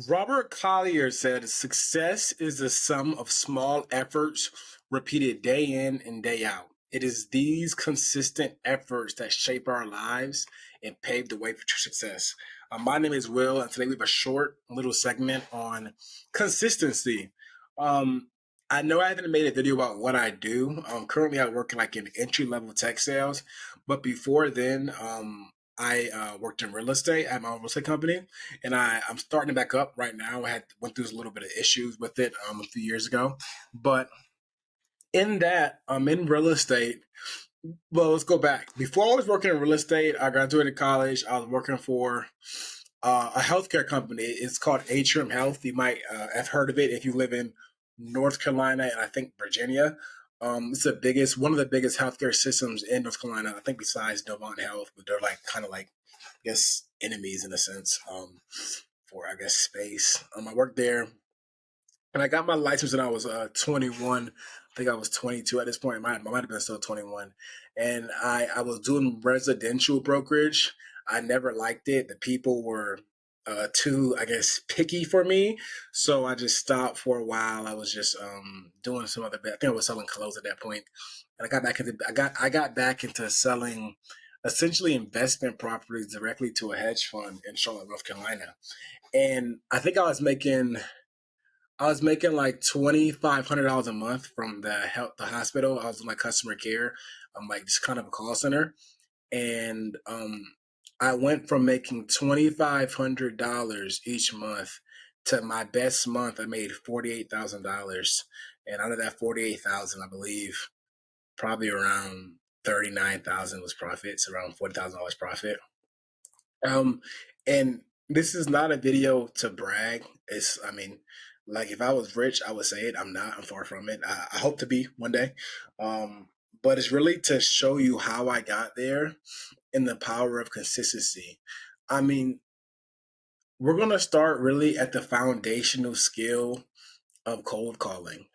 Robert Collier said success is the sum of small efforts repeated day in and day out. It is these consistent efforts that shape our lives and pave the way for true success. My name is Will, and today we have a short little segment on consistency. Um, I know I haven't made a video about what I do. Currently, I work like in entry level tech sales, but before then, I worked in real estate at my own real estate company, and I'm starting back up right now. I had went through a little bit of issues with it a few years ago, but in that I'm in real estate. Well, let's go back. Before I was working in real estate, I graduated college. I was working for a healthcare company. It's called Atrium Health. You might have heard of it if you live in North Carolina and I think Virginia. It's the biggest, one of the biggest healthcare systems in North Carolina. I think besides Novant Health, but they're like kind of like, I guess, enemies in a sense for I guess space. I worked there and I got my license when I was 21. I think I was 22 at this point. I might have been still 21. And I was doing residential brokerage. I never liked it. The people were too, I guess, picky for me. So I just stopped for a while. I was just doing some other. I think I was selling clothes at that point. And I got back into selling essentially investment properties directly to a hedge fund in Charlotte, North Carolina. And I think I was making like $2,500 a month from the hospital. I was in like customer care. I'm like just kind of a call center, and I went from making $2,500 each month to my best month. I made $48,000, and out of that 48,000, I believe probably around 39,000 was profits, around $40,000 profit. Um, and this is not a video to brag. I mean, like if I was rich, I would say it. I'm not. I'm far from it. I hope to be one day. But it's really to show you how I got there and the power of consistency. I mean, we're gonna start really at the foundational skill of cold calling.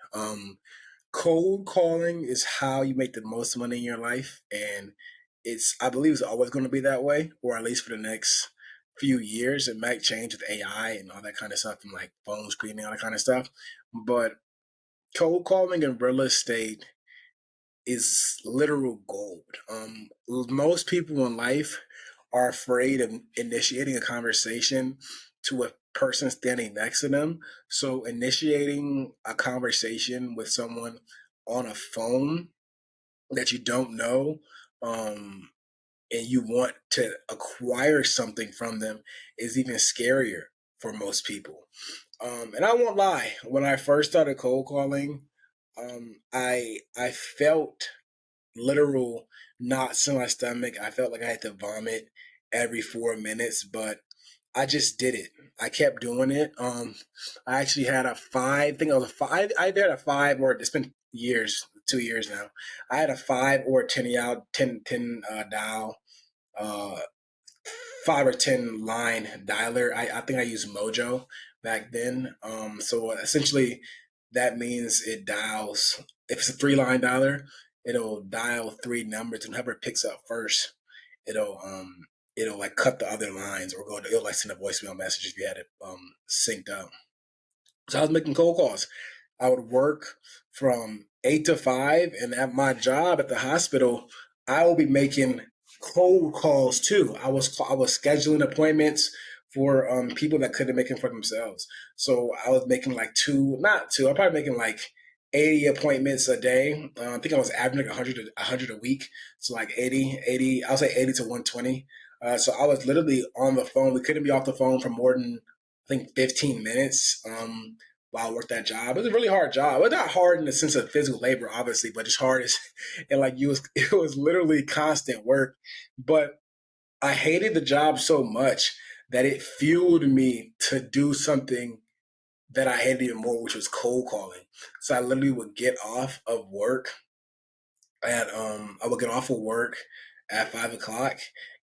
Cold calling is how you make the most money in your life, and I believe it's always going to be that way, or at least for the next few years. It might change with AI and all that kind of stuff, and like phone screening, all that kind of stuff. But cold calling in real estate is literal gold. Most people in life are afraid of initiating a conversation to a person standing next to them. So initiating a conversation with someone on a phone that you don't know, um, and you want to acquire something from them is even scarier for most people. And I won't lie, when I first started cold calling, I felt literal knots in my stomach. I felt like I had to vomit every 4 minutes, but I just did it. I kept doing it. I actually had a five. I think it was a five. I either had a five or it's been years, 2 years now. I had a five or a 10 dial, uh, 5 or 10 line dialer. I think I used Mojo back then. So essentially, that means it dials. If it's a 3 line dialer, it'll dial three numbers, and whoever picks up first, it'll it'll like cut the other lines or it'll like send a voicemail message if you had it synced up. So I was making cold calls. I would work from 8 to 5, and at my job at the hospital, I will be making cold calls too. I was scheduling appointments for people that couldn't make them for themselves. So I was making like not two. I'm probably making like 80 appointments a day. I think I was averaging like 100 a week. So like 80. I'll say 80 to 120. So I was literally on the phone. We couldn't be off the phone for more than I think 15 minutes. While I worked that job. It was a really hard job. Well, not hard in the sense of physical labor, obviously, but it's hard as and like it was literally constant work. But I hated the job so much that it fueled me to do something that I hated even more, which was cold calling. So I literally would get off of work I would get off of work at 5 o'clock,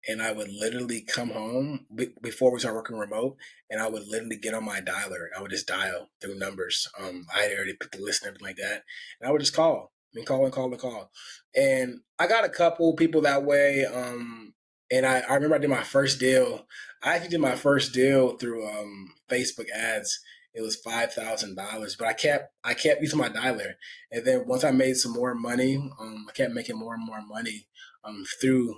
and I would literally come home before we start working remote, and I would literally get on my dialer and I would just dial through numbers. I had already put the list and everything like that, and I would just call and call and call and call. And I got a couple people that way. And I remember I did my first deal. I actually did my first deal through Facebook ads. It was $5,000, but I kept using my dialer. And then once I made some more money, I kept making more and more money through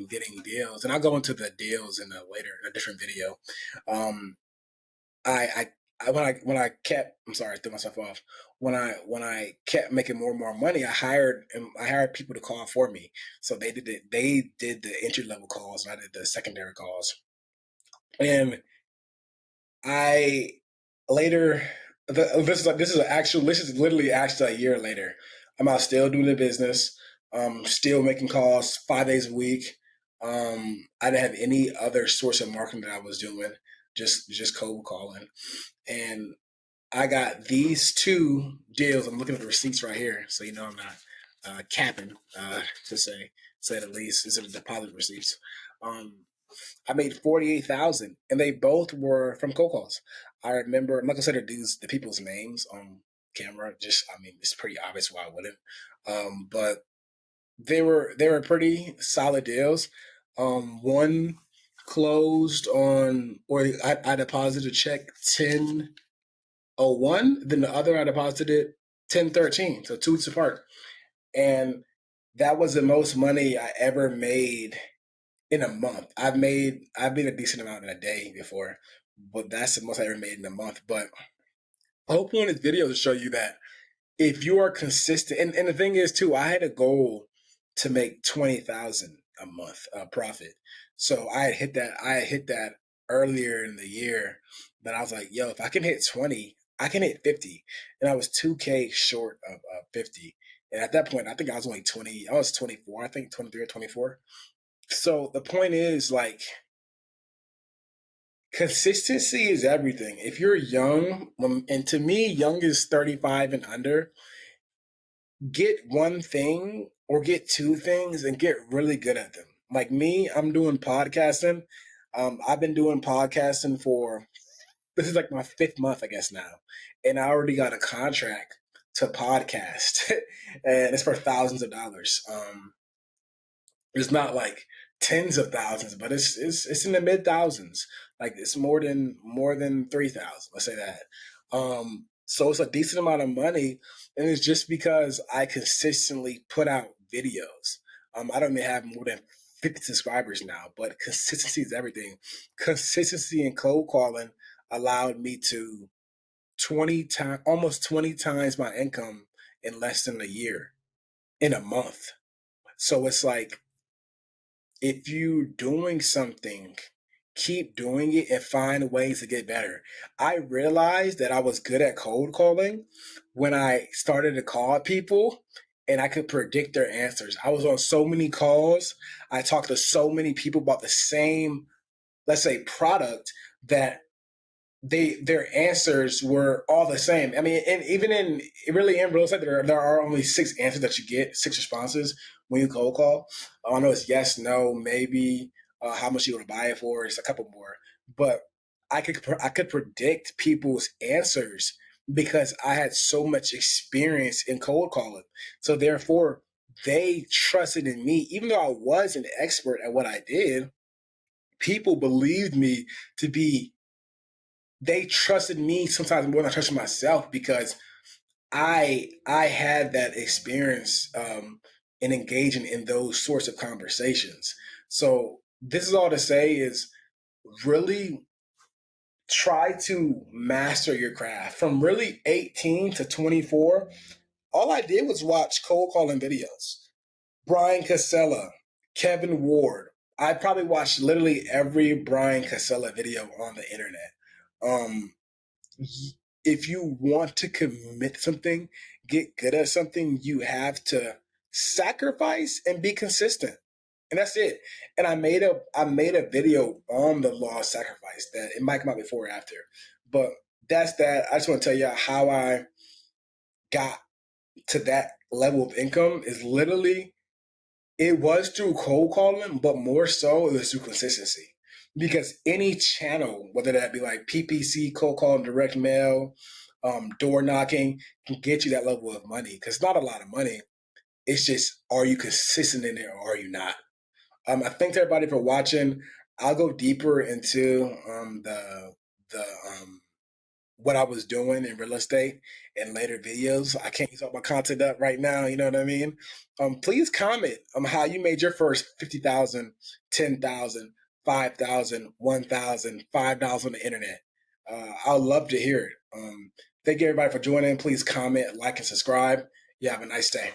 getting deals. And I'll go into the deals in a different video. Um, when I kept, I'm sorry, I threw myself off. When I kept making more and more money, I hired people to call for me. So they did the entry level calls, and I did the secondary calls. And I later, this is literally actually a year later. I'm out still doing the business, still making calls 5 days a week. I didn't have any other source of marketing that I was doing, just cold calling. And I got these two deals. I'm looking at the receipts right here, so you know I'm not capping, to say the least. These are the deposit receipts. Um, I made 48,000, and they both were from cold calls. I remember I'm not gonna say the people's names on camera. Just I mean, it's pretty obvious why I wouldn't. But they were pretty solid deals. One closed on, or I deposited a check 10:01. Then the other I deposited 10:13, so 2 weeks apart. And that was the most money I ever made in a month. I've made a decent amount in a day before, but that's the most I ever made in a month. But the whole point of this video is to show you that if you are consistent, and the thing is too, I had a goal to make 20,000 a month profit. So I had hit that earlier in the year, but I was like, yo, if I can hit 20, I can hit 50. And I was 2K short of 50. And at that point, I think I was only 20, I was 24, I think 23 or 24. So the point is, like, consistency is everything. If you're young, and to me, young is 35 and under, get one thing or get two things and get really good at them. Like me, I'm doing podcasting. I've been doing podcasting for, this is like my fifth month, I guess now, and I already got a contract to podcast, and it's for thousands of dollars. It's not like tens of thousands, but it's in the mid thousands. Like it's more than 3,000. Let's say that. So it's a decent amount of money, and it's just because I consistently put out videos. I don't even have more than 50 subscribers now, but consistency is everything. Consistency in cold calling allowed me to 20 times, almost 20 times my income in less than a year, in a month. So it's like, if you're doing something, keep doing it and find ways to get better. I realized that I was good at cold calling when I started to call people and I could predict their answers. I was on so many calls. I talked to so many people about the same, let's say, product, that their answers were all the same. I mean, and even in real estate, there are only six answers that you get, six responses when you cold call. I know it's yes, no, maybe, how much you want to buy it for. It's a couple more, but I could predict people's answers because I had so much experience in cold calling. So therefore, they trusted in me, even though I was an expert at what I did. People believed me to be they trusted me sometimes more than I trusted myself because I had that experience, in engaging in those sorts of conversations. So this is all to say is really try to master your craft. From really 18 to 24, all I did was watch cold calling videos. Brian Casella, Kevin Ward. I probably watched literally every Brian Casella video on the internet. Um, if you want to commit something, get good at something, you have to sacrifice and be consistent. And that's it. And I made a video on the law of sacrifice that it might come out before or after. But that's that. I just want to tell you how I got to that level of income is literally, it was through cold calling, but more so it was through consistency. Because any channel, whether that be like PPC, cold calling, direct mail, door knocking, can get you that level of money. Because it's not a lot of money. It's just, are you consistent in there or are you not? I thank everybody for watching. I'll go deeper into the what I was doing in real estate in later videos. I can't use all my content up right now. You know what I mean? Please comment how you made your first 50,000, 10,000, 5,000, 1,000, $5 on the internet. I'd love to hear it. Thank you everybody for joining. Please comment, like, and subscribe. You have a nice day.